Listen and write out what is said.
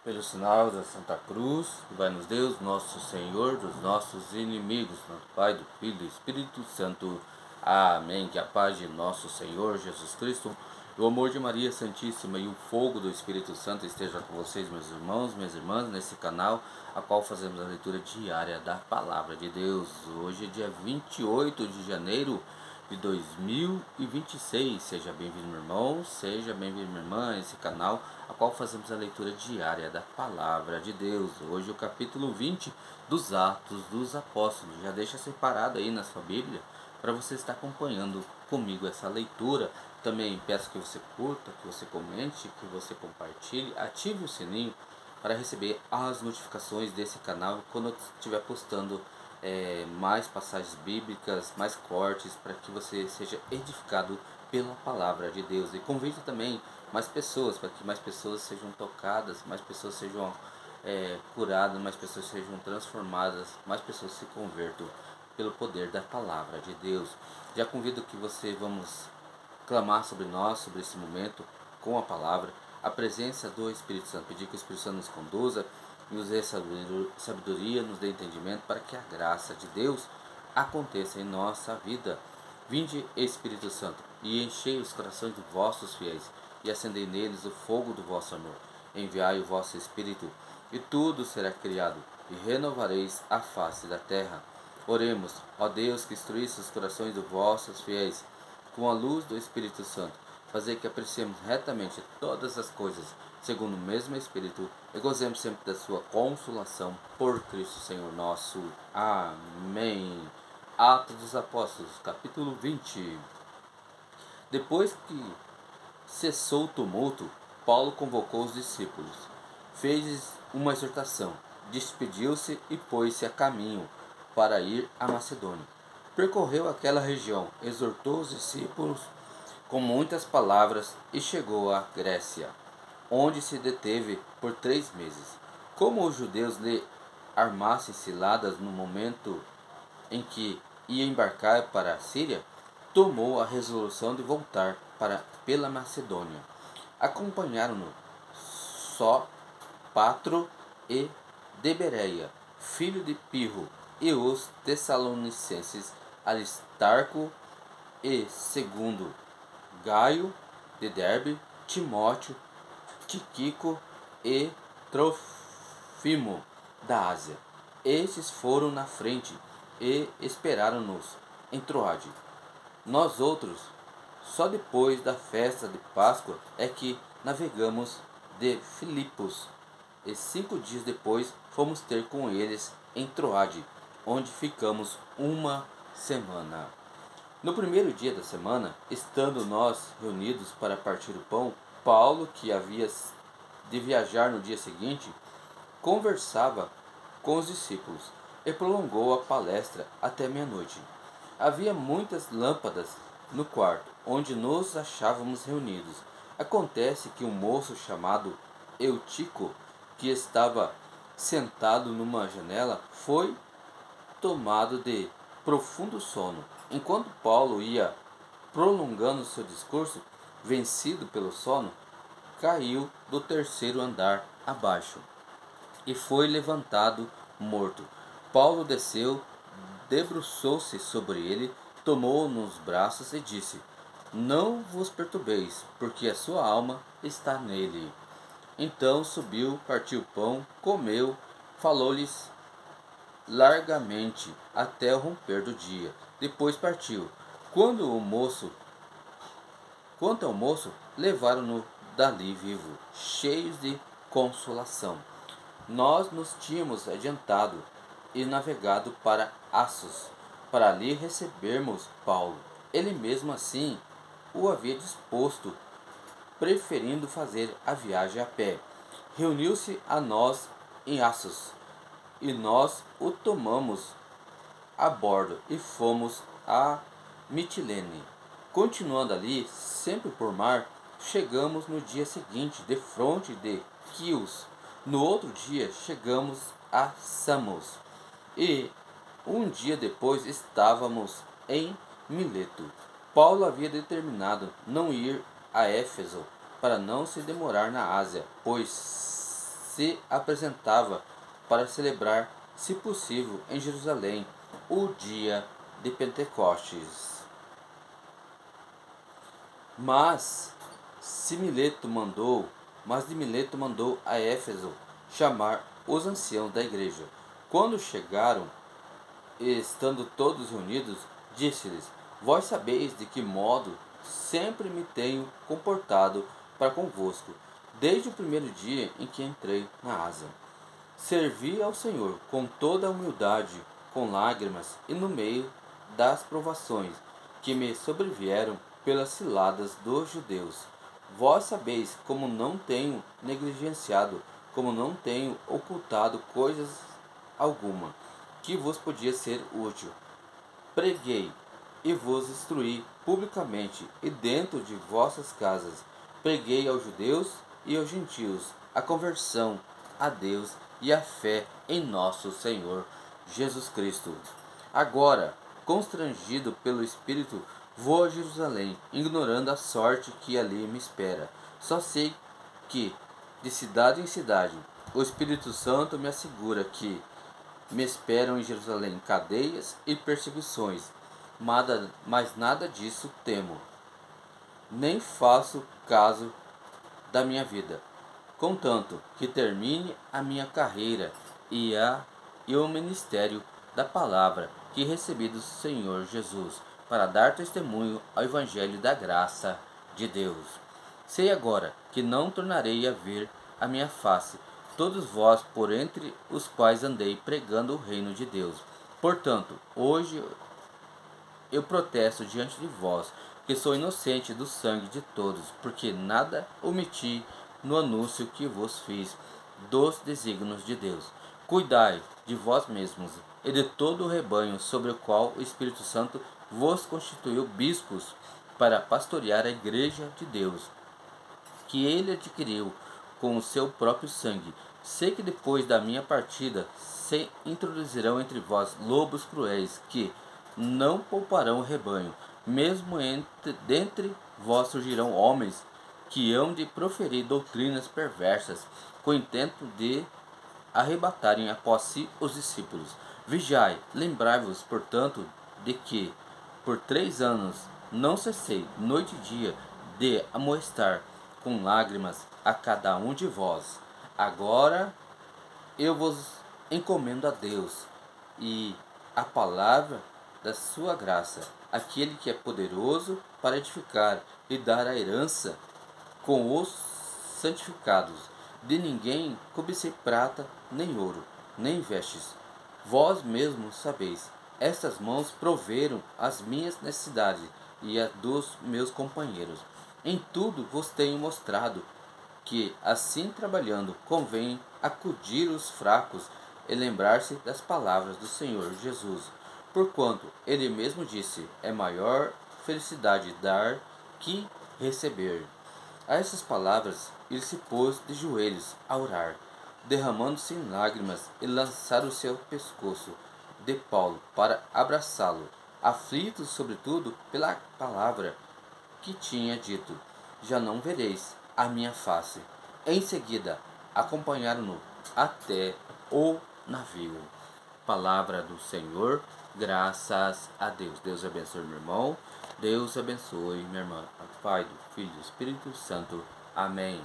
Pelo sinal da Santa Cruz, vai-nos Deus, nosso Senhor, dos nossos inimigos, do Pai, do Filho e do Espírito Santo. Amém. Que a paz de nosso Senhor Jesus Cristo, o amor de Maria Santíssima e o fogo do Espírito Santo esteja com vocês, meus irmãos, minhas irmãs, nesse canal, a qual fazemos a leitura diária da Palavra de Deus. Hoje é dia 28 de janeiro de 2026. Seja bem-vindo, meu irmão, seja bem-vindo, minha irmã, a esse canal, a qual fazemos a leitura diária da Palavra de Deus. Hoje o capítulo 20 dos Atos dos Apóstolos. Já deixa separado aí na sua Bíblia para você estar acompanhando comigo essa leitura. Também peço que você curta, que você comente, que você compartilhe, ative o sininho para receber as notificações desse canal quando eu estiver postando mais passagens bíblicas, mais cortes, para que você seja edificado pela palavra de Deus. E convide também mais pessoas, para que mais pessoas sejam tocadas, mais pessoas sejam curadas, mais pessoas sejam transformadas, mais pessoas se convertam pelo poder da palavra de Deus. Já convido que vamos clamar sobre nós, sobre esse momento, com a palavra, a presença do Espírito Santo, pedir que o Espírito Santo nos conduza, nos dê sabedoria, nos dê entendimento, para que a graça de Deus aconteça em nossa vida. Vinde, Espírito Santo, e enchei os corações dos vossos fiéis, e acendei neles o fogo do vosso amor. Enviai o vosso Espírito, e tudo será criado, e renovareis a face da terra. Oremos, ó Deus, que instruísse os corações dos vossos fiéis, com a luz do Espírito Santo, fazer que apreciemos retamente todas as coisas, segundo o mesmo Espírito, e gozemos sempre da sua consolação, por Cristo Senhor nosso. Amém. Atos dos Apóstolos, capítulo 20. Depois que cessou o tumulto, Paulo convocou os discípulos, fez uma exortação, despediu-se e pôs-se a caminho para ir à Macedônia. Percorreu aquela região, exortou os discípulos com muitas palavras e chegou à Grécia, onde se deteve por 3 meses. Como os judeus lhe armassem ciladas no momento em que ia embarcar para a Síria, tomou a resolução de voltar pela Macedônia. Acompanharam-no Sópatro e Debereia, filho de Pirro, e os tessalonicenses Aristarco e segundo Gaio de Derbe, Timóteo, Tíquico e Trofimo da Ásia. Estes foram na frente e esperaram-nos em Troade. Nós outros, só depois da festa de Páscoa é que navegamos de Filipos, e 5 dias depois fomos ter com eles em Troade, onde ficamos uma semana. No primeiro dia da semana, estando nós reunidos para partir o pão, Paulo, que havia de viajar no dia seguinte, conversava com os discípulos e prolongou a palestra até meia-noite. Havia muitas lâmpadas no quarto onde nos achávamos reunidos. Acontece que um moço chamado Eutico, que estava sentado numa janela, foi tomado de profundo sono. Enquanto Paulo ia prolongando seu discurso, vencido pelo sono, caiu do terceiro andar abaixo e foi levantado morto. Paulo desceu, debruçou-se sobre ele, tomou-o nos braços e disse: Não vos perturbeis, porque a sua alma está nele. Então subiu, partiu o pão, comeu, falou-lhes largamente até o romper do dia. Depois partiu. Quanto ao moço, levaram-no dali vivo, cheios de consolação. Nós nos tínhamos adiantado e navegado para Assos, para ali recebermos Paulo. Ele mesmo assim o havia disposto, preferindo fazer a viagem a pé. Reuniu-se a nós em Assos, e nós o tomamos a bordo e fomos a Mitilene. Continuando ali, sempre por mar, chegamos no dia seguinte defronte de Quios. No outro dia chegamos a Samos e um dia depois estávamos em Mileto. Paulo havia determinado não ir a Éfeso para não se demorar na Ásia, pois se apresentava para celebrar, se possível, em Jerusalém, o dia de Pentecostes. Mas de Mileto mandou a Éfeso chamar os anciãos da igreja. Quando chegaram, estando todos reunidos, disse-lhes: Vós sabeis de que modo sempre me tenho comportado para convosco, desde o primeiro dia em que entrei na Ásia. Servi ao Senhor com toda a humildade, com lágrimas e no meio das provações que me sobrevieram pelas ciladas dos judeus. Vós sabeis como não tenho negligenciado, como não tenho ocultado coisas alguma que vos podia ser útil. Preguei e vos instruí publicamente e dentro de vossas casas. Preguei aos judeus e aos gentios a conversão a Deus e a fé em nosso Senhor Jesus Cristo. Agora, constrangido pelo Espírito, vou a Jerusalém, ignorando a sorte que ali me espera. Só sei que, de cidade em cidade, o Espírito Santo me assegura que me esperam em Jerusalém cadeias e perseguições, mas nada disso temo, nem faço caso da minha vida, contanto que termine a minha carreira e o ministério da palavra que recebi do Senhor Jesus, para dar testemunho ao Evangelho da graça de Deus. Sei agora que não tornarei a ver a minha face, todos vós por entre os quais andei pregando o reino de Deus. Portanto, hoje eu protesto diante de vós, que sou inocente do sangue de todos, porque nada omiti no anúncio que vos fiz dos desígnios de Deus. Cuidai de vós mesmos e de todo o rebanho sobre o qual o Espírito Santo vos constituiu bispos para pastorear a igreja de Deus, que ele adquiriu com o seu próprio sangue. Sei que depois da minha partida se introduzirão entre vós lobos cruéis, que não pouparão o rebanho. Mesmo dentre vós surgirão homens que hão de proferir doutrinas perversas, com o intento de arrebatarem após si os discípulos. Vigiai, lembrai-vos, portanto, de que por 3 anos não cessei, noite e dia, de amoestar com lágrimas a cada um de vós. Agora eu vos encomendo a Deus e a palavra da sua graça, aquele que é poderoso para edificar e dar a herança com os santificados. De ninguém cobicei prata, nem ouro, nem vestes. Vós mesmos sabeis, estas mãos proveram as minhas necessidades e a dos meus companheiros. Em tudo vos tenho mostrado que, assim trabalhando, convém acudir os fracos e lembrar-se das palavras do Senhor Jesus. Porquanto ele mesmo disse: é maior felicidade dar que receber. A essas palavras ele se pôs de joelhos a orar, derramando-se em lágrimas, e lançaram o seu pescoço de Paulo para abraçá-lo, aflitos sobretudo pela palavra que tinha dito: já não vereis a minha face. Em seguida, acompanharam-no até o navio. Palavra do Senhor, graças a Deus. Deus abençoe meu irmão, Deus abençoe minha irmã. Pai, do Filho e do Espírito Santo. Amém.